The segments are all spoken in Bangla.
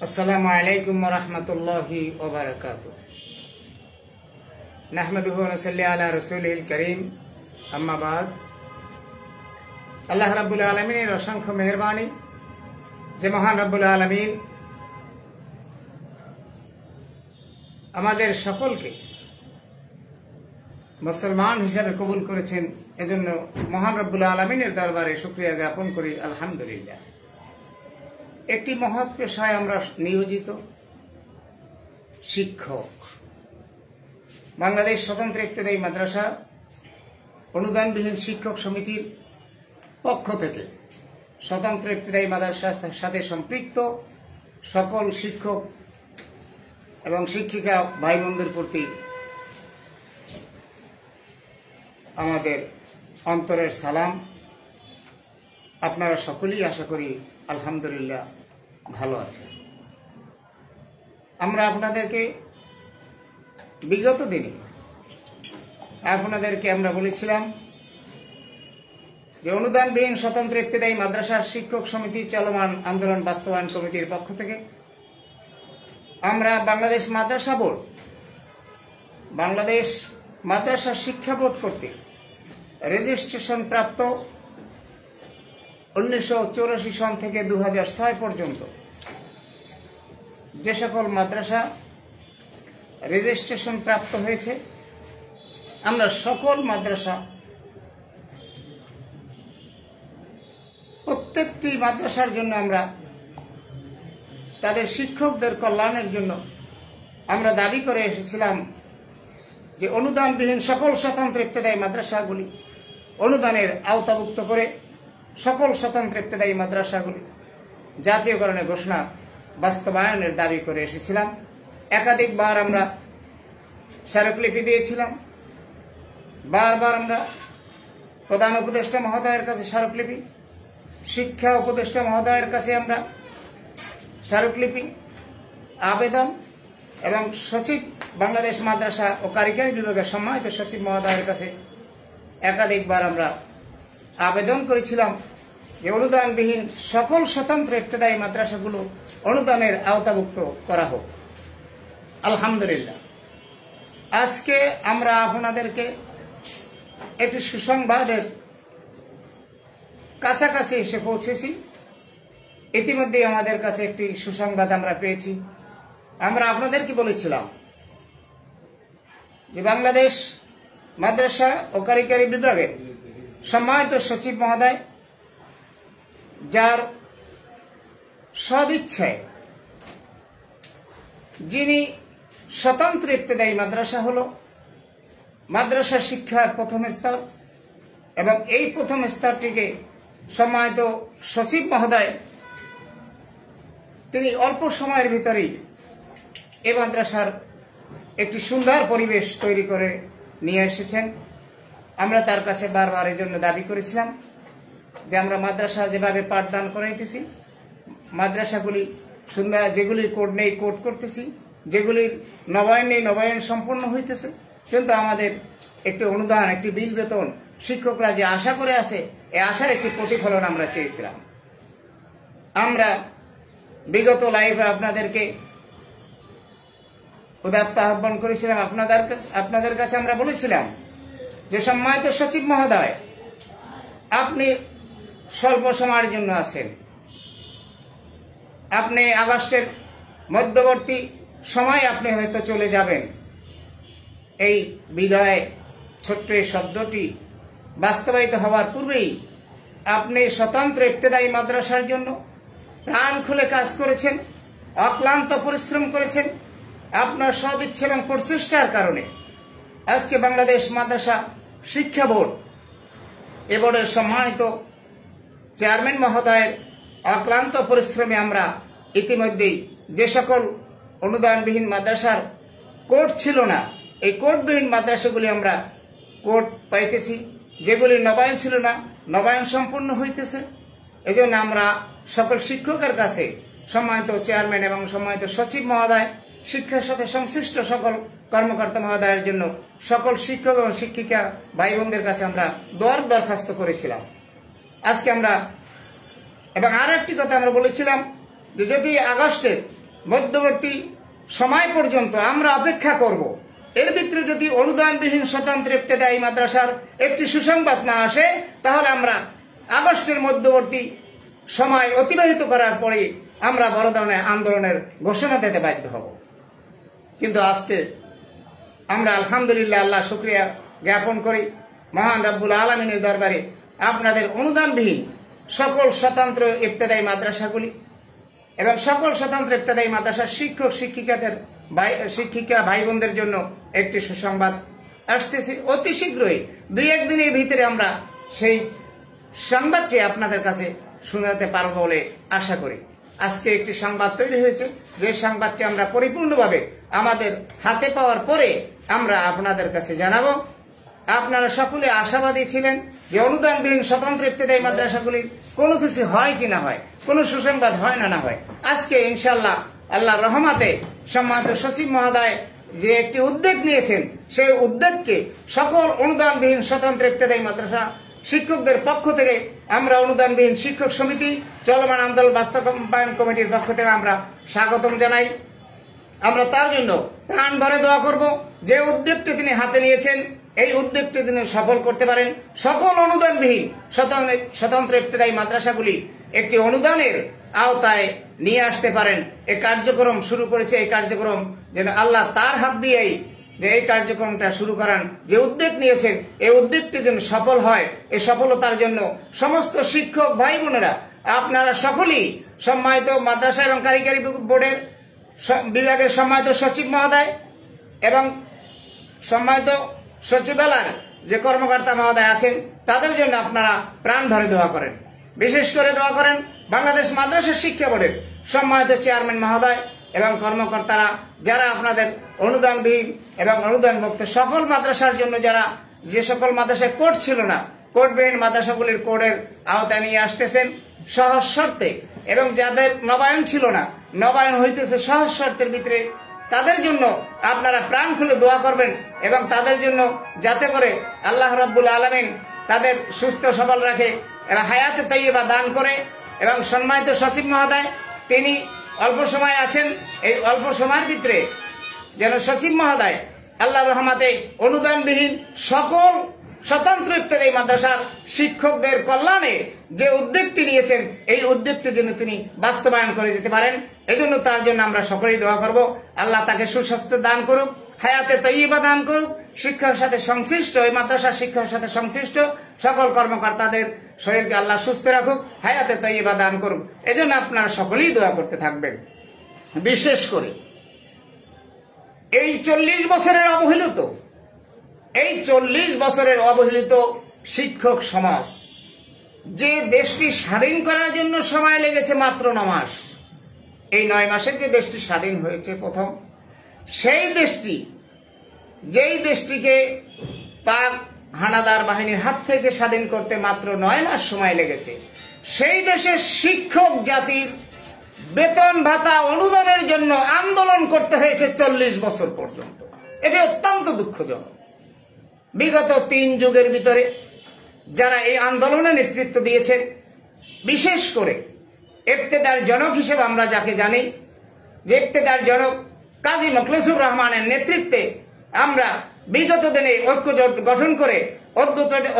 আসসালামু আলাইকুম ওয়া রাহমাতুল্লাহি ওয়া বারাকাতুহু। নাহমাদুহু ওয়া নুসাল্লি আলা রাসূলিল কারীম, আম্মা বাদ। আল্লাহ রাব্বুল আলামিনের অসংখ্য মেহেরবানি যে মহান রাব্বুল আলামিন আমাদের সকলকে মুসলমান হিসেবে কবুল করেছেন, এজন্য মহান রাব্বুল আলামিনের দরবারে শুকরিয়া জ্ঞাপন করি, আলহামদুলিল্লাহ। একটি মহৎ পেশায় আমরা নিয়োজিত, শিক্ষক। বাংলাদেশ স্বতন্ত্র ইবতেদায়ী মাদ্রাসা অনুদানবিহীন শিক্ষক সমিতির পক্ষ থেকে স্বতন্ত্র ইবতেদায়ী মাদ্রাসার সাথে সম্পৃক্ত সকল শিক্ষক এবং শিক্ষিকা ভাই বোনদের প্রতি আমাদের অন্তরের সালাম। আপনারা সকলেই আশা করি আলহামদুলিল্লাহ ভালো আছে। আমরা আপনাদেরকে বিগত দিনে আমরা বলেছিলাম যে অনুদানবিহীন স্বতন্ত্র ইবতেদায়ী মাদ্রাসার শিক্ষক সমিতি চলমান আন্দোলন বাস্তবায়ন কমিটির পক্ষ থেকে আমরা বাংলাদেশ মাদ্রাসা শিক্ষা বোর্ড কর্তৃক রেজিস্ট্রেশন প্রাপ্ত 1984 সন থেকে 2006 পর্যন্ত যে সকল মাদ্রাসা রেজিস্ট্রেশন প্রাপ্ত হয়েছে, আমরা সকল মাদ্রাসা প্রত্যেকটি মাদ্রাসার জন্য আমরা তাদের শিক্ষকদের কল্যাণের জন্য আমরা দাবি করে এসেছিলাম যে অনুদানবিহীন সকল স্বতন্ত্র ইবতেদায়ী মাদ্রাসাগুলি অনুদানের আওতাভুক্ত করে সকল স্বতন্ত্র ইবতেদায়ী মাদ্রাসাগুলি জাতীয়করণের ঘোষণা বাস্তবায়নের দাবি করে এসেছিলাম। একাধিকবার আমরা স্মারকলিপি দিয়েছিলাম, বারবার আমরা প্রধান উপদেষ্টা মহোদয়ের কাছে স্মারকলিপি, শিক্ষা উপদেষ্টা মহোদয়ের কাছে আমরা স্মারকলিপি, আবেদন এবং সচিব বাংলাদেশ মাদ্রাসা ও কারিগরি বিভাগের সম্মানিত সচিব মহোদয়ের কাছে একাধিকবার আমরা আবেদন করেছিলাম যে অনুদানবিহীন সকল স্বতন্ত্র ইবতেদায়ী মাদ্রাসাগুলো অনুদানের আওতাভুক্ত করা হোক। আলহামদুলিল্লাহ, আজকে আমরা আপনাদেরকে একটি সুসংবাদের কাছাকাছি এসে পৌঁছেছি। ইতিমধ্যে আমাদের কাছে একটি সুসংবাদ আমরা পেয়েছি। আমরা আপনাদেরকে বলেছিলাম যে বাংলাদেশ মাদ্রাসা ও কারিগরি বিভাগের সম্মানিত সচিব মহোদয়, যার সদিচ্ছায় যিনি স্বতন্ত্র ইবতেদায়ী মাদ্রাসা হল মাদ্রাসা শিক্ষার প্রথম স্তর, এবং এই প্রথম স্তরটিকে সম্মানিত সচিব মহোদয় তিনি অল্প সময়ের ভিতরেই এই মাদ্রাসার একটি সুন্দর পরিবেশ তৈরি করে নিয়ে এসেছেন। আমরা তার কাছে বারবার এই জন্য দাবি করেছিলাম যে আমরা মাদ্রাসা যেভাবে পাঠদান করাইতেছি, মাদ্রাসাগুলি সুন্দর, যেগুলির কোড নেই কোড করতেছি, যেগুলির নবায়ন নেই নবায়ন সম্পন্ন হইতেছে, কিন্তু আমাদের একটি অনুদান, একটি বিল বেতন শিক্ষকরা যে আশা করে আছে, এই আশার একটি প্রতিফলন আমরা চেয়েছিলাম। আমরা বিগত লাইভে আপনাদেরকে উদাত্ত আহ্বান করেছিলাম, আপনাদের কাছে আমরা বলেছিলাম যে সম্মানিত সচিব মহোদয়, আপনি স্বল্প সময়ের জন্য আছেন, আপনি আগস্টের মধ্যবর্তী সময় আপনি হয়তো চলে যাবেন। এই বিদায় ছোট্ট এই শব্দটি বাস্তবায়িত হওয়ার পূর্বেই আপনি স্বতন্ত্র ইবতেদায়ী মাদ্রাসার জন্য প্রাণ খুলে কাজ করেছেন, অক্লান্ত পরিশ্রম করেছেন। আপনার সদিচ্ছা এবং প্রচেষ্টার কারণে আজকে বাংলাদেশ মাদ্রাসা শিক্ষা বোর্ড, এ বোর্ডের সম্মানিত চেয়ারম্যান মহোদয়ের অক্লান্ত পরিশ্রমে আমরা ইতিমধ্যেই যে সকল অনুদানবিহীন মাদ্রাসার কোড ছিল না, এই কোডবিহীন মাদ্রাসাগুলি আমরা কোড পাইতেছি, যেগুলি নবায়ন ছিল না নবায়ন সম্পূর্ণ হইতেছে। এজন্য আমরা সকল শিক্ষকের কাছে সম্মানিত চেয়ারম্যান এবং সম্মানিত সচিব মহোদয়, শিক্ষার সাথে সংশ্লিষ্ট সকল কর্মকর্তা মহোদয়ের জন্য সকল শিক্ষক এবং শিক্ষিকা ভাই বোনদের কাছে আমরা দরখাস্ত করেছিলাম। আজকে আমরা এবং আর একটি কথা আমরা বলেছিলাম যে যদি আগস্টে মধ্যবর্তী সময় পর্যন্ত আমরা অপেক্ষা করব। এর ভিতরে যদি অনুদানবিহীন স্বতন্ত্র ইবতেদায়ী মাদ্রাসার একটি সুসংবাদ না আসে, তাহলে আমরা আগস্টের মধ্যবর্তী সময় অতিবাহিত করার পরে আমরা বড় ধরনের আন্দোলনের ঘোষণা দিতে বাধ্য হব। কিন্তু আজকে আমরা আলহামদুলিল্লাহ আল্লাহ শুকরিয়া জ্ঞাপন করি মহান রব্বুল আলামিনের দরবারে, আপনাদের অনুদানবিহীন সকল স্বতন্ত্র ইবতেদায়ী মাদ্রাসাগুলি এবং সকল স্বতন্ত্র ইবতেদায়ী মাদ্রাসার শিক্ষক শিক্ষিকা ভাই বোনদের জন্য একটি সুসংবাদ আসতেছে। অতি শীঘ্রই 2-1 দিনের ভিতরে আমরা সেই সংবাদটি আপনাদের কাছে শোনাতে পারব বলে আশা করি। আজকে একটি সংবাদ তৈরি হয়েছে, যে সংবাদটি আমরা পরিপূর্ণভাবে আমাদের হাতে পাওয়ার পরে আমরা আপনাদের কাছে জানাবো। আপনারা সকলে আশাবাদী ছিলেন যে অনুদানবিহীন স্বতন্ত্র ইবতেদায়ী মাদ্রাসাগুলির কোনো কিছু হয় কি না হয়, কোনো সুসংবাদ হয় না হয়। আজকে ইনশাআল্লাহ আল্লাহর রহমতে সম্মানিত সচিব মহোদয় যে একটি উদ্যোগ নিয়েছেন, সেই উদ্যোগকে সকল অনুদানবিহীন স্বতন্ত্র ইবতেদায়ী মাদ্রাসা শিক্ষকদের পক্ষ থেকে আমরা অনুদানবিহীন শিক্ষক সমিতি চলমান আন্দোলন বাস্তবায়ন কমিটির পক্ষ থেকে আমরা স্বাগতম জানাই। আমরা তার জন্য প্রাণ ভরে দোয়া করব যে উদ্যোগটি তিনি হাতে নিয়েছেন, এই উদ্যোগটি তিনি সফল করতে পারেন। সকল অনুদানবিহীন স্বতন্ত্র ইবতেদায়ী মাদ্রাসাগুলি একটি অনুদানের আওতায় নিয়ে আসতে পারেন। এই কার্যক্রম শুরু করেছে, এই কার্যক্রম যেন আল্লাহ তার হাত দিয়েই যে এই কার্যক্রমটা শুরু করান, যে উদ্যোগ নিয়েছেন এই উদ্যোগটি যেন সফল হয়। এই সফলতার জন্য সমস্ত শিক্ষক ভাই বোনেরা আপনারা সকলেই সম্মানিত মাদ্রাসা এবং কারিগরি বোর্ডের বিভাগের সম্মানিত সচিব মহোদয় এবং সম্মানিত সচিবালয়ের যে কর্মকর্তা মহোদয় আছেন, তাদের জন্য আপনারা প্রাণ ভরে দোয়া করেন। বিশেষ করে দোয়া করেন বাংলাদেশ মাদ্রাসা শিক্ষা বোর্ডের সম্মানিত চেয়ারম্যান মহোদয় এবং কর্মকর্তারা, যারা আপনাদের অনুদানবিহীন এবং অনুদান মুক্ত সকল মাদ্রাসার জন্য, যারা যে সকল মাদ্রাসায় কোড ছিল না, কোডবিহীন মাদ্রাসাগুলির কোডের আওতায় নিয়ে আসতেছেন সহজ শর্তে, এবং যাদের নবায়ন ছিল না, নবায়ন হইতেছে সহজ শর্তের ভিতরে, তাদের জন্য আপনারা প্রাণ খুলে দোয়া করবেন এবং তাদের জন্য যাতে করে আল্লাহ রাব্বুল আলামিন তাদের সুস্থ সবল রাখে এবং হায়াতে তাইয়্যিবা দান করে। এবং সম্মানিত সচিব মহোদয় তিনি অল্প সময় আছেন, এই অল্প সময়ের ভিতরে যেন সচিব মহোদয় আল্লাহর রহমতে অনুদানবিহীন সকল স্বতন্ত্র ইবতেদায়ী মাদ্রাসার শিক্ষকদের কল্যাণে যে উদ্যোগটি নিয়েছেন, এই উদ্যোগটি যেন তিনি বাস্তবায়ন করে যেতে পারেন। এজন্য তার জন্য আমরা সকলেই দোয়া করব। আল্লাহ তাকে সুস্বাস্থ্য দান করুক, হায়াতে তাইয়্যিবা দান করুক, শিক্ষার সাথে সংশ্লিষ্ট এই মাদ্রাসা শিক্ষার সাথে সংশ্লিষ্ট সকল কর্মকর্তাদের শরীরকে আল্লাহ সুস্থ রাখুক, হায়াতে তাইয়্যিবা দান করুক। এজন্য আপনারা সকলেই দোয়া করতে থাকবেন। বিশেষ করে এই 40 বছরের অবহেলিত, এই 40 বছরের অবহেলিত শিক্ষক সমাজ, যে দেশটি স্বাধীন করার জন্য সময় লেগেছে মাত্র 9 মাস, এই 9 মাসে যে দেশটি স্বাধীন হয়েছে প্রথম, সেই দেশটি, যেই দেশটিকে পাক হানাদার বাহিনীর হাত থেকে স্বাধীন করতে মাত্র 9 মাস সময় লেগেছে, সেই দেশের শিক্ষক জাতির বেতন ভাতা অনুদানের জন্য আন্দোলন করতে হয়েছে 40 বছর পর্যন্ত। এটি অত্যন্ত দুঃখজনক। বিগত 3 যুগের ভিতরে যারা এই আন্দোলনে নেতৃত্ব দিয়েছেন, বিশেষ করে ইবতেদার জনক হিসেবে আমরা যাকে জানি, যে ইবতেদার জনক কাজী মোখলেসুর রহমানের নেতৃত্বে আমরা বিগত দিনে ঐক্যজোট গঠন করে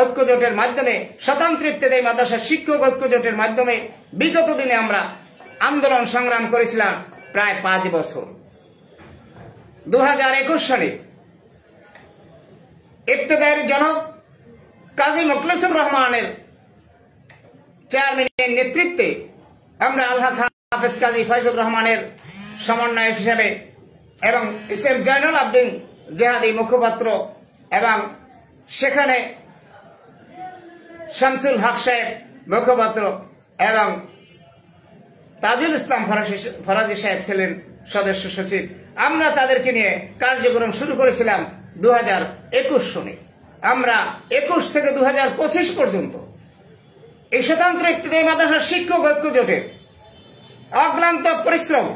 ঐক্যজোটের মাধ্যমে স্বতন্ত্র ইবতেদায়ী মাদ্রাসা শিক্ষক ঐক্যজোটের মাধ্যমে বিগত দিনে আমরা আন্দোলন সংগ্রাম করেছিলাম প্রায় 5 বছর। 2021 সালে ইবতেদায়ের জনক কাজী মোখলেসুর রহমানের চেয়ারম্যানের নেতৃত্বে আমরা আলহাজ হাফেজ কাজী ফয়জুর রহমানের সমন্বয়ক হিসেবে এবং ইসএম জয়নুল আবদিন জেহাদি মুখপাত্র এবং সেখানে শামসুল হক সাহেব মুখপাত্র এবং তাজুল ইসলাম ফরাজি সাহেব ছিলেন সদস্য সচিব, আমরা তাদেরকে নিয়ে কার্যক্রম শুরু করেছিলাম 2021 সনে। আমরা 21 থেকে 2025 পর্যন্ত এই স্বতন্ত্র ইবতেদায়ী মাদ্রাসা শিক্ষক ঐক্যজোটের অক্লান্ত পরিশ্রম,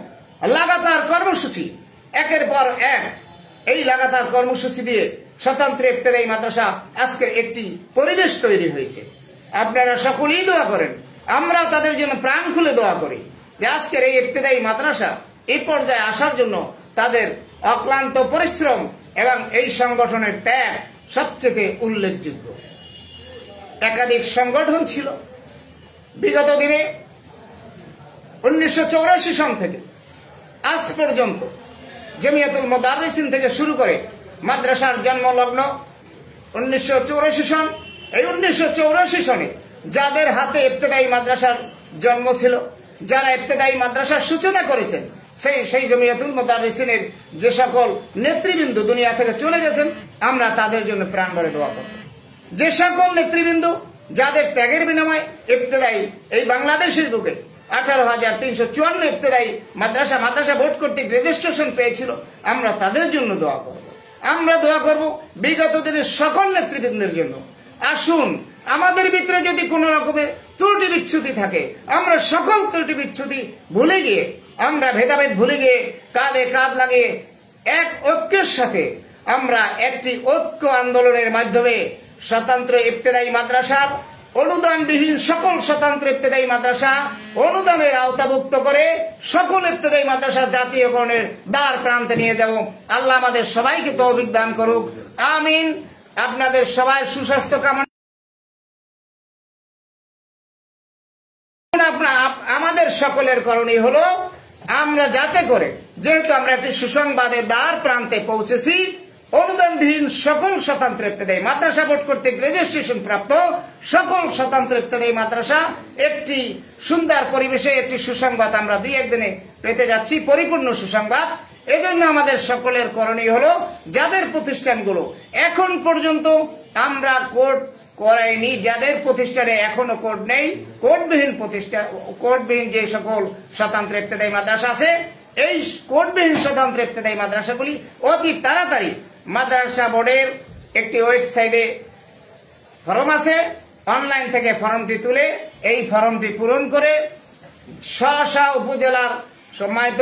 লাগাতার কর্মসূচি, একের পর এক এই লাগাতার কর্মসূচি দিয়ে স্বতন্ত্র ইবতেদায়ী মাদ্রাসা আজকের একটি পরিবেশ তৈরি হয়েছে। আপনারা সকলেই দোয়া করেন, আমরা তাদের জন্য প্রাণ খুলে দোয়া করি যে আজকের এই ইবতেদায়ী মাদ্রাসা এই পর্যায়ে আসার জন্য তাদের অক্লান্ত পরিশ্রম এবং এই সংগঠনের ত্যাগ সবচেয়ে উল্লেখযোগ্য। একাধিক সংগঠন ছিল বিগত দিনে 1984 সন থেকে আজ পর্যন্ত জমিয়াতুল মুদাররিসিন থেকে শুরু করে মাদ্রাসার জন্মলগ্ন 1984 সন। এই 1984 সনে যাদের হাতে ইবতেদায়ী মাদ্রাসার জন্ম ছিল, যারা ইবতেদায়ী মাদ্রাসার সূচনা করেছেন, সেই জমিয়াতুল মুদাররিসিনের যে সকল নেতৃবৃন্দ দুনিয়া থেকে চলে গেছেন, আমরা তাদের জন্য প্রাণ ভরে দোয়া করব। যে সকল নেতৃবৃন্দ যাদের ত্যাগের বিনিময়ে ইবতেদায়ী এই বাংলাদেশের বুকে 18,354 ইবতেদায়ী মাদ্রাসা বোর্ড কর্তৃক রেজিস্ট্রেশন পেয়েছিল, আমরা তাদের জন্য দোয়া করব। আমরা দোয়া করব বিগত দিনের সকল নেতৃবৃন্দের জন্য। আসুন, আমাদের ভিতরে যদি কোন রকমের ত্রুটি বিচ্ছুতি থাকে, আমরা সকল ত্রুটি বিচ্ছুতি ভুলে গিয়ে, আমরা ভেদাভেদ ভুলে গিয়ে কাঁধে কাঁধ লাগিয়ে এক ঐক্যের সাথে আমরা একটি ঐক্য আন্দোলনের মাধ্যমে স্বতন্ত্র ইবতেদায়ী মাদ্রাসার অনুদানবিহীন সকল স্বতন্ত্র ইবতেদায়ী মাদ্রাসা অনুদানের আওতাভুক্ত করে সকল ইবতেদায়ী মাদ্রাসা জাতীয়করণের দ্বার প্রান্তে নিয়ে যাব। আল্লাহ আমাদের সবাইকে তৌফিক দান করুক, আমিন। আপনাদের সবাই সুস্বাস্থ্য কামনা। আমাদের সকলের করণীয় হলো আমরা যাতে করে, যেহেতু আমরা একটি সুসংবাদের দ্বার প্রান্তে পৌঁছেছি, অনুদানবিহীন সকল স্বতন্ত্র ইবতেদায়ী মাদ্রাসা বোর্ড কর্তৃক রেজিস্ট্রেশন প্রাপ্ত সকল স্বতন্ত্র ইবতেদায়ী মাদ্রাসা একটি সুন্দর পরিবেশে একটি সুসংবাদ আমরা 2-1 দিনে পেতে যাচ্ছি, পরিপূর্ণ সুসংবাদ। এজন্য আমাদের সকলের করণীয় হলো যাদের প্রতিষ্ঠানগুলো এখন পর্যন্ত আমরা কোড করাইনি, যাদের প্রতিষ্ঠানে এখনো কোড নেই, কোডবিহীন যে সকল স্বতন্ত্র ইবতেদায়ী মাদ্রাসা আছে, এই কোডবিহীন স্বতন্ত্র ইবতেদায়ী মাদ্রাসাগুলি অতি তাড়াতাড়ি মাদ্রাসা বোর্ডের একটি ওয়েবসাইটে ফর্ম আছে, অনলাইন থেকে ফর্মটি তুলে এই ফর্মটি পূরণ করে স্ব উপজেলার সম্মানিত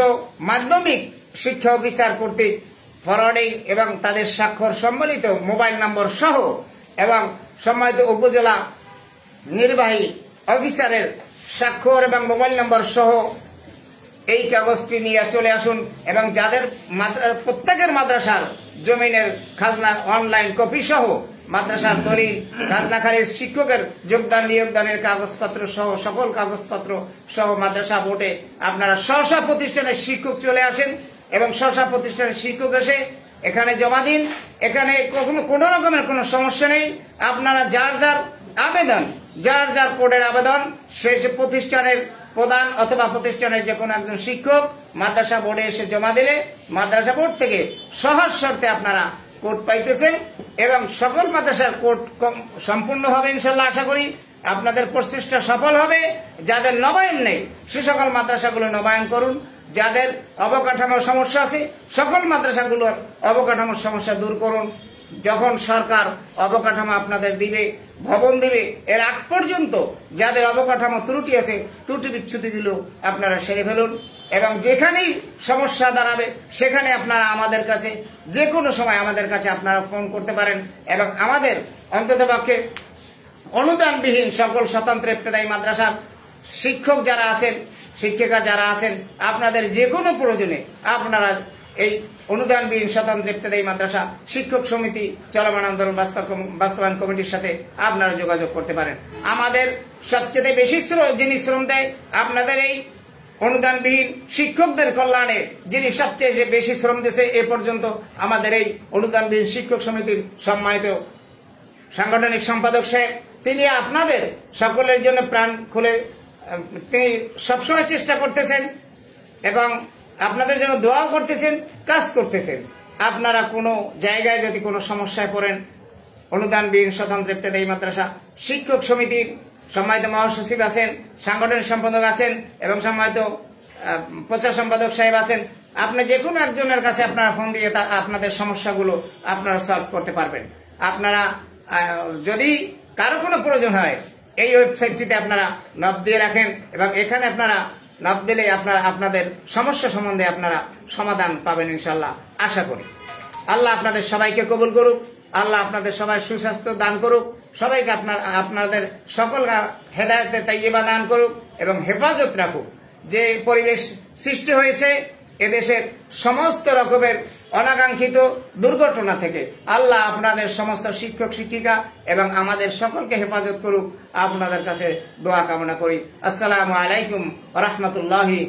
মাধ্যমিক শিক্ষা অফিসার কর্তৃক ফরওয়ার্ডিং এবং তাদের স্বাক্ষর সম্বলিত মোবাইল নম্বর সহ এবং সম্মানিত উপজেলা নির্বাহী অফিসারের স্বাক্ষর এবং মোবাইল নম্বর সহ এই কাগজটি নিয়ে চলে আসুন এবং যাদের প্রত্যেকের মাদ্রাসার জমিনের খাজনা অনলাইন কপি সহ মাদ্রাসার দলিল, খাজনা খারিজ, শিক্ষকের যোগদান নিয়োগদানের কাগজপত্র সহ সকল কাগজপত্র সহ মাদ্রাসা বোর্ডে আপনারা স্ব প্রতিষ্ঠানের শিক্ষক চলে আসেন এবং স্ব প্রতিষ্ঠানের শিক্ষক এসে এখানে জমা দিন। এখানে কোন রকমের কোন সমস্যা নেই। আপনারা যার যার আবেদন, যার যার কোডের আবেদন সেই প্রতিষ্ঠানের প্রধান অথবা প্রতিষ্ঠানের যে কোনো একজন শিক্ষক মাদ্রাসা বোর্ডে এসে জমা দিলে মাদ্রাসা বোর্ড থেকে সহজ শর্তে আপনারা কোড পাইতেছেন এবং সকল মাদ্রাসার কোড সম্পূর্ণ হবে ইনশাল্লাহ। আশা করি আপনাদের প্রচেষ্টা সফল হবে। যাদের নবায়ন নেই সে সকল মাদ্রাসাগুলো নবায়ন করুন। যাদের অবকাঠামোর সমস্যা আছে সকল মাদ্রাসাগুলোর অবকাঠামোর সমস্যা দূর করুন। যখন সরকার অবকাঠামো আপনাদের দিবে, ভবন দিবে, এর আগ পর্যন্ত যাদের অবকাঠামো ত্রুটি আছে ত্রুটি বিচ্ছুতিগুলো আপনারা সেরে ফেলুন এবং যেখানেই সমস্যা দাঁড়াবে সেখানে আপনারা আমাদের কাছে যে কোনো সময় আমাদের কাছে আপনারা ফোন করতে পারেন এবং আমাদের অন্ততপক্ষে অনুদানবিহীন সকল স্বতন্ত্র ইবতেদায়ী মাদ্রাসার শিক্ষক যারা আছেন, শিক্ষিকা যারা আছেন, আপনাদের যে কোনো প্রয়োজনে আপনারা এই অনুদানবিহীন স্বতন্ত্র ইবতেদায়ী মাদ্রাসা শিক্ষক সমিতি চলমান আন্দোলন বাস্তবায়ন কমিটির সাথে আপনারা যোগাযোগ করতে পারেন। আমাদের সবচেয়ে বেশি যিনি শ্রম দেয় আপনাদের এই অনুদানবিহীন শিক্ষকদের কল্যাণে, যিনি সবচেয়ে বেশি শ্রম দিয়েছে এ পর্যন্ত আমাদের এই অনুদানবিহীন শিক্ষক সমিতির সম্মানিত সাংগঠনিক সম্পাদক সাহেব, তিনি আপনাদের সকলের জন্য প্রাণ খুলে তিনি সবসময় চেষ্টা করতেছেন এবং আপনাদের জন্য দোয়াও করতেছেন, কাজ করতেছেন। আপনারা কোনো জায়গায় যদি কোনো সমস্যায় পড়েন, অনুদানবিহীন স্বতন্ত্র ইবতেদায়ী মাদ্রাসা শিক্ষক সমিতির সম্মানিত মহাসচিব আছেন, সাংগঠনিক সম্পাদক আছেন এবং সম্মানিত প্রচার সম্পাদক সাহেব আছেন, আপনি যে কোনো একজনের কাছে আপনারা ফোন দিয়ে আপনাদের সমস্যাগুলো আপনারা সলভ করতে পারবেন। আপনারা যদি কারো কোনো প্রয়োজন হয় এই ওয়েবসাইটটিতে আপনারা নক দিয়ে রাখেন এবং এখানে আপনারা নক দিলে আপনারা আপনাদের সমস্যা সম্বন্ধে আপনারা সমাধান পাবেন ইনশাল্লাহ। আশা করি আল্লাহ আপনাদের সবাইকে কবুল করুক, আল্লাহ আপনাদের সবাই সুস্বাস্থ্য দান করুক, সবাইকে আপনাদের সকল হেদায়েতে তাইয়্যিবা দান করুক এবং হেফাজত রাখুক। যে পরিবেশ সৃষ্টি হয়েছে এদেশের সমস্ত রকমের অনাকাঙ্ক্ষিত দুর্ঘটনা থেকে আল্লাহ আপনাদের সমস্ত শিক্ষক শিক্ষিকা এবং আমাদের সকলকে হেফাজত করুক। আপনাদের কাছে দোয়া কামনা করি। আসসালামু আলাইকুম ওয়া রাহমাতুল্লাহি।